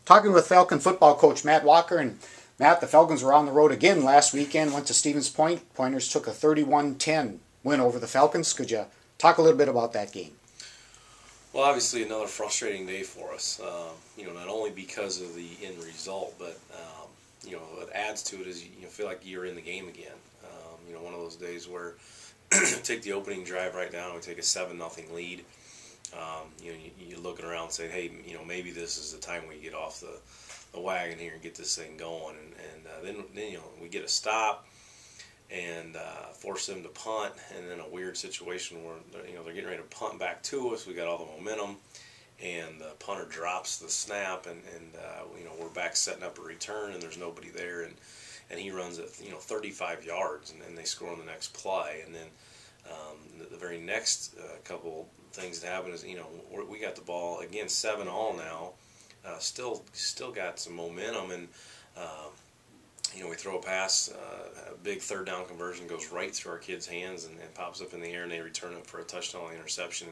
Talking with Falcon football coach Matt Walker. And Matt, the Falcons were on the road again last weekend, went to Stevens Point. Pointers took a 31-10 win over the Falcons. Could you talk a little bit about that game? Well, obviously another frustrating day for us. Not only because of the end result, but what adds to it is you feel like you're in the game again. One of those days where take the opening drive right now and we take a 7-0 lead. You're looking around saying, hey, maybe this is the time we get off the wagon here and get this thing going. And then we get a stop and force them to punt, and then a weird situation where they're getting ready to punt back to us. We got all the momentum, and the punter drops the snap, and we're back setting up a return, and there's nobody there, and he runs it 35 yards, and then they score on the next play, and then the very next couple things that happen is we got the ball again 7-all now, still got some momentum, and we throw a pass, a big third down conversion goes right through our kids' hands and pops up in the air, and they return it for a touchdown interception.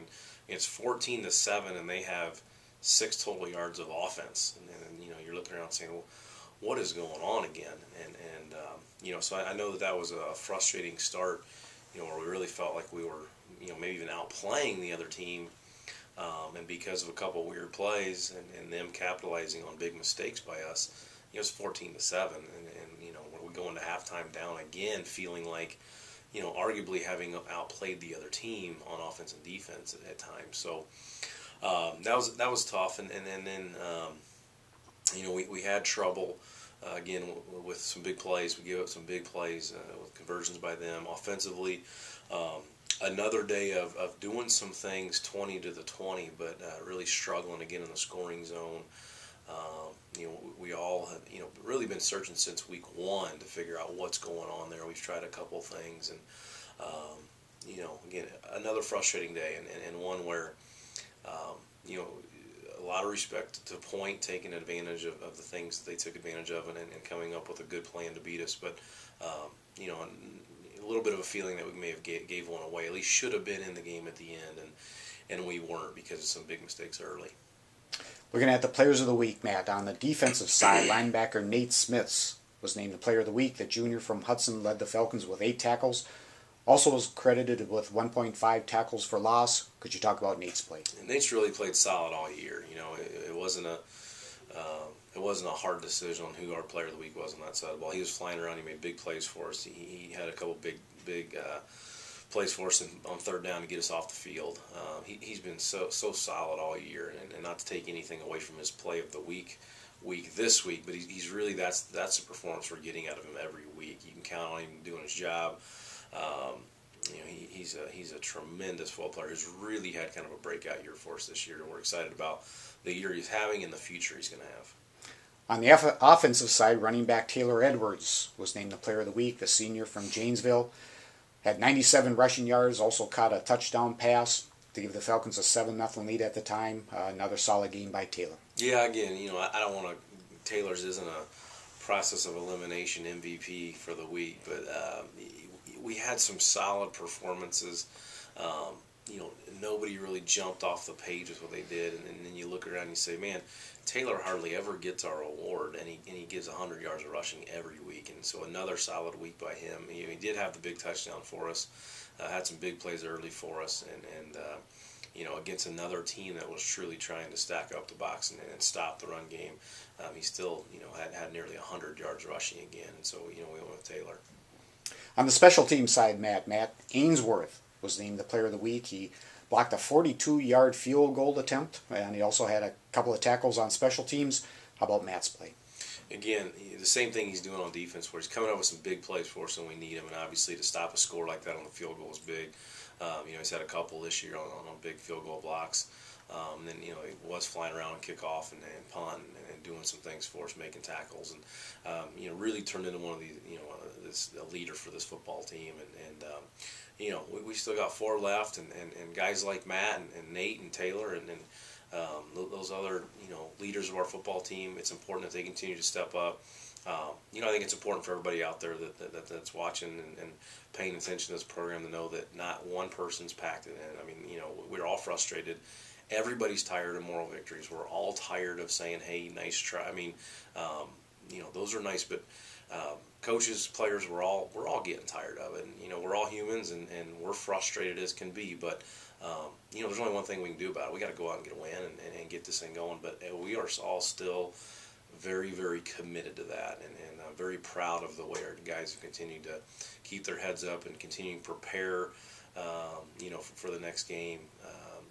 It's 14-7, and they have 6 total yards of offense, and you're looking around saying, well, what is going on again? So I know that was a frustrating start, where we really felt like we were, maybe even outplaying the other team, and because of a couple weird plays and them capitalizing on big mistakes by us, it's 14-7, and we go into halftime down again, feeling like, arguably having outplayed the other team on offense and defense at times. So that was tough, and then we had trouble. Again, with some big plays. We gave up some big plays with conversions by them. Offensively, another day of doing some things 20-20, but really struggling again in the scoring zone. We all have really been searching since week 1 to figure out what's going on there. We've tried a couple things, and again, another frustrating day, and one where a lot of respect to Point taking advantage of the things that they took advantage of and coming up with a good plan to beat us. But, a little bit of a feeling that we may have gave one away. At least should have been in the game at the end, and we weren't because of some big mistakes early. Looking at the players of the week, Matt, on the defensive side, linebacker Nate Smits was named the player of the week. The junior from Hudson led the Falcons with 8 tackles. Also was credited with 1.5 tackles for loss. Could you talk about Nate's play? Nate's really played solid all year. It wasn't a hard decision on who our player of the week was on that side of the ball. He was flying around. He made big plays for us. He had a couple big plays for us on third down to get us off the field. He's been so solid all year, and not to take anything away from his play of the week this week, but he's really that's the performance we're getting out of him every week. You can count on him doing his job. He's a tremendous football player who's really had kind of a breakout year for us this year, and we're excited about the year he's having and the future he's going to have. On the offensive side, running back Taylor Edwards was named the player of the week. The senior from Janesville had 97 rushing yards, also caught a touchdown pass to give the Falcons a 7-0 lead at the time. Another solid game by Taylor. Yeah, again, I don't want to. Taylor's isn't a process of elimination MVP for the week, but we had some solid performances. Nobody really jumped off the page with what they did, and then you look around and you say, man, Taylor hardly ever gets our award, and he gives 100 yards of rushing every week, and so another solid week by him. He did have the big touchdown for us, had some big plays early for us, and against another team that was truly trying to stack up the box and stop the run game, he still had nearly 100 yards rushing again, and so we went with Taylor. On the special team side, Matt Ainsworth was named the player of the week. He blocked a 42-yard field goal attempt, and he also had a couple of tackles on special teams. How about Matt's play? Again, the same thing he's doing on defense, where he's coming up with some big plays for us when we need him, and obviously to stop a score like that on the field goal is big. He's had a couple this year on big field goal blocks. And then he was flying around and kickoff and punt and doing some things for us, making tackles, and really turned into one of these a leader for this football team. We still got 4 left, and guys like Matt and Nate and Taylor and those other leaders of our football team. It's important that they continue to step up. I think it's important for everybody out there that's watching and paying attention to this program to know that not one person's packed it in. I mean, we're all frustrated Everybody's tired of moral victories. We're all tired of saying, "Hey, nice try." I mean, those are nice, but coaches, players, we're all getting tired of it. And we're all humans, and we're frustrated as can be. But there's only one thing we can do about it. We got to go out and get a win and get this thing going. But we are all still very, very committed to that, and I'm very proud of the way our guys have continued to keep their heads up and continue to prepare, for the next game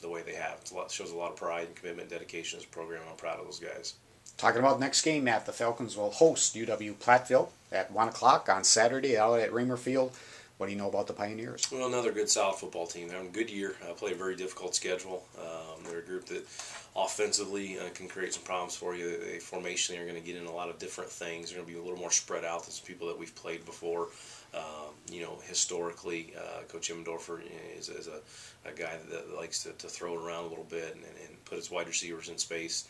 the way they have. It shows a lot of pride and commitment, dedication as a program. I'm proud of those guys. Talking about next game, Matt, the Falcons will host UW-Platteville at 1 o'clock on Saturday out at Raymer Field. What do you know about the Pioneers? Well, another good, solid football team. They're having a good year. Play a very difficult schedule. They're a group that offensively can create some problems for you. They formationally are going to get in a lot of different things. They're going to be a little more spread out than some people that we've played before. Historically, Coach Immendorfer is a guy that likes to throw it around a little bit and put his wide receivers in space.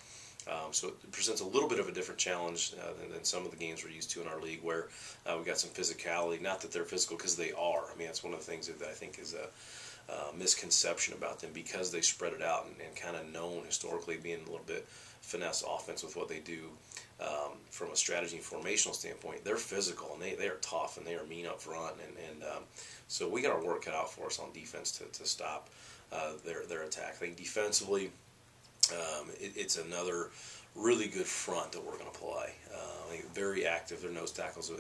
So it presents a little bit of a different challenge than some of the games we're used to in our league, where we got some physicality. Not that they're physical, because they are. I mean, that's one of the things that I think is a misconception about them, because they spread it out and kind of known historically being a little bit finesse offense with what they do from a strategy and formational standpoint. They're physical, and they are tough, and they are mean up front, and so we got our work cut out for us on defense to stop their attack. I think defensively, it's another really good front that we're going to play. Very active. Their nose tackles, a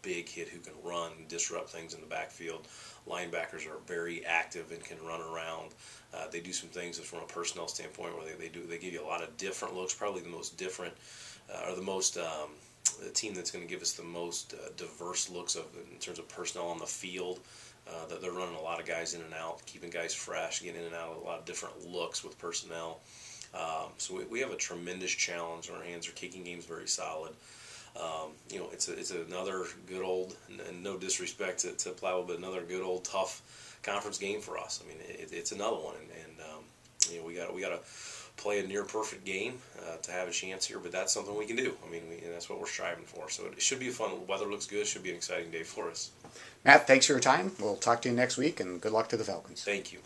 big hit who can run and disrupt things in the backfield. Linebackers are very active and can run around. They do some things from a personnel standpoint where they give you a lot of different looks. Probably the most different, or the team that's going to give us the most diverse looks in terms of personnel on the field. That they're running a lot of guys in and out, keeping guys fresh, getting in and out of a lot of different looks with personnel. So we have a tremendous challenge on our hands. Our kicking game's very solid. It's another good old, and no disrespect to Platteville, but another good old tough conference game for us. I mean, it's another one, and we got to play a near perfect game to have a chance here. But that's something we can do. I mean, and that's what we're striving for. So it should be fun. The weather looks good. It should be an exciting day for us. Matt, thanks for your time. We'll talk to you next week, and good luck to the Falcons. Thank you.